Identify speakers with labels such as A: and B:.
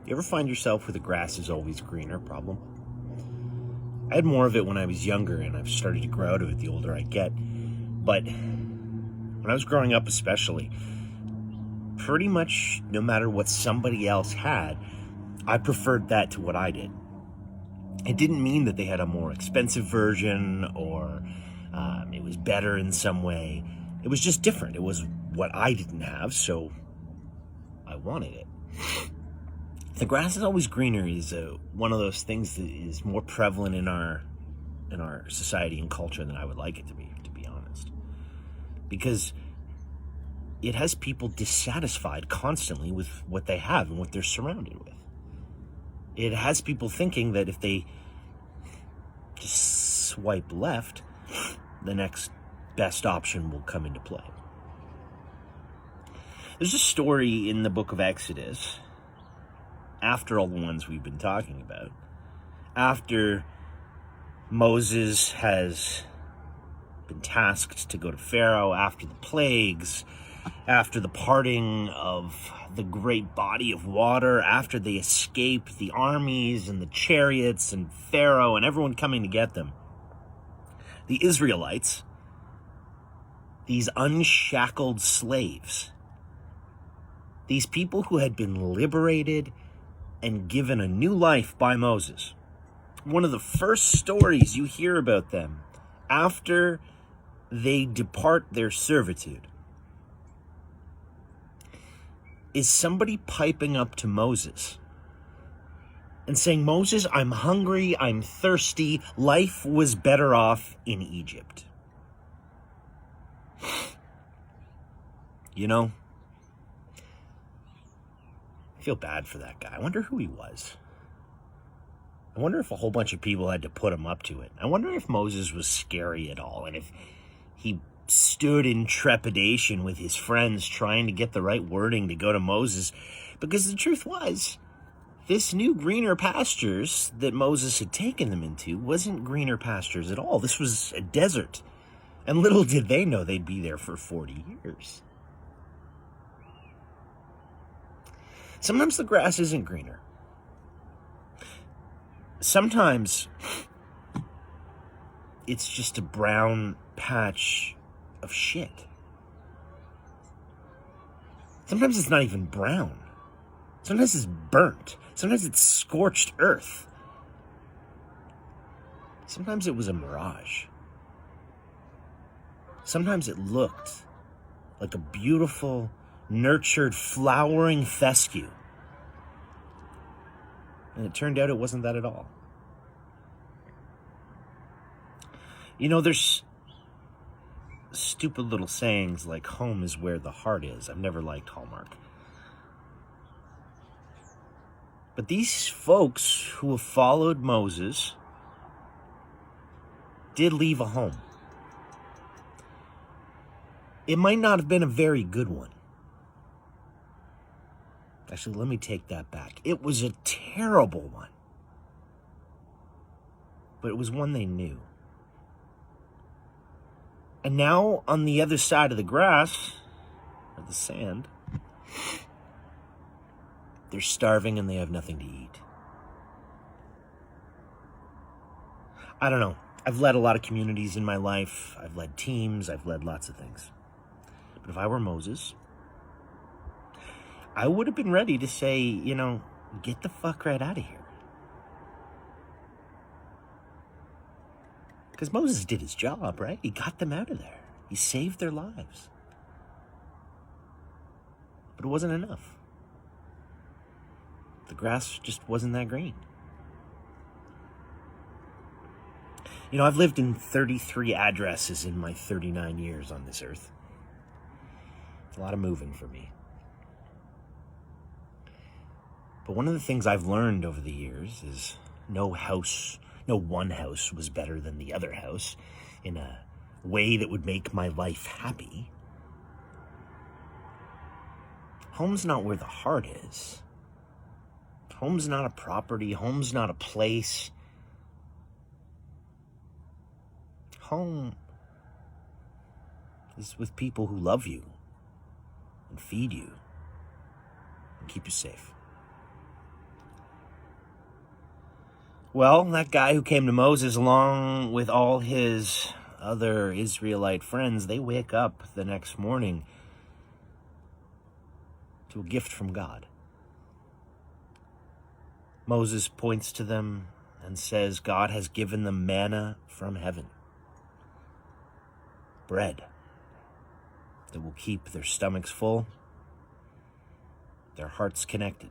A: You ever find yourself with the grass is always greener problem? I had more of it when I was younger, and I've started to grow out of it the older I get. But when I was growing up especially, pretty much no matter what somebody else had, I preferred that to what I did. It didn't mean that they had a more expensive version or it was better in some way. It was just different. It was what I didn't have, so I wanted it. The grass is always greener is one of those things that is more prevalent in our society and culture than I would like it to be honest. Because it has people dissatisfied constantly with what they have and what they're surrounded with. It has people thinking that if they just swipe left, the next best option will come into play. There's a story in the book of Exodus, after all the ones we've been talking about, after Moses has been tasked to go to Pharaoh, after the plagues, after the parting of the great body of water, after they escape the armies and the chariots and Pharaoh and everyone coming to get them, the Israelites, these unshackled slaves, these people who had been liberated and given a new life by Moses, one of the first stories you hear about them after they depart their servitude is somebody piping up to Moses and saying, Moses, I'm hungry, I'm thirsty, life was better off in Egypt. You know, I feel bad for that guy. I wonder who he was. I wonder if a whole bunch of people had to put him up to it. I wonder if Moses was scary at all, and if he stood in trepidation with his friends trying to get the right wording to go to Moses. Because the truth was, this new greener pastures that Moses had taken them into wasn't greener pastures at all. This was a desert. And little did they know they'd be there for 40 years. Sometimes the grass isn't greener. Sometimes it's just a brown patch of shit. Sometimes it's not even brown. Sometimes it's burnt. Sometimes it's scorched earth. Sometimes it was a mirage. Sometimes it looked like a beautiful, nurtured, flowering fescue. And it turned out it wasn't that at all. You know, there's stupid little sayings like home is where the heart is. I've never liked Hallmark. But these folks who have followed Moses did leave a home. It might not have been a very good one. Actually, let me take that back. It was a terrible one. But it was one they knew. And now, on the other side of the grass, or the sand, they're starving and they have nothing to eat. I don't know. I've led a lot of communities in my life. I've led teams. I've led lots of things. But if I were Moses, I would have been ready to say, you know, get the fuck right out of here. Because Moses did his job, right? He got them out of there. He saved their lives. But it wasn't enough. The grass just wasn't that green. You know, I've lived in 33 addresses in my 39 years on this earth. It's a lot of moving for me. But one of the things I've learned over the years is no one house was better than the other house in a way that would make my life happy. Home's not where the heart is. Home's not a property. Home's not a place. Home is with people who love you and feed you and keep you safe. Well, that guy who came to Moses, along with all his other Israelite friends, they wake up the next morning to a gift from God. Moses points to them and says God has given them manna from heaven, bread that will keep their stomachs full, their hearts connected.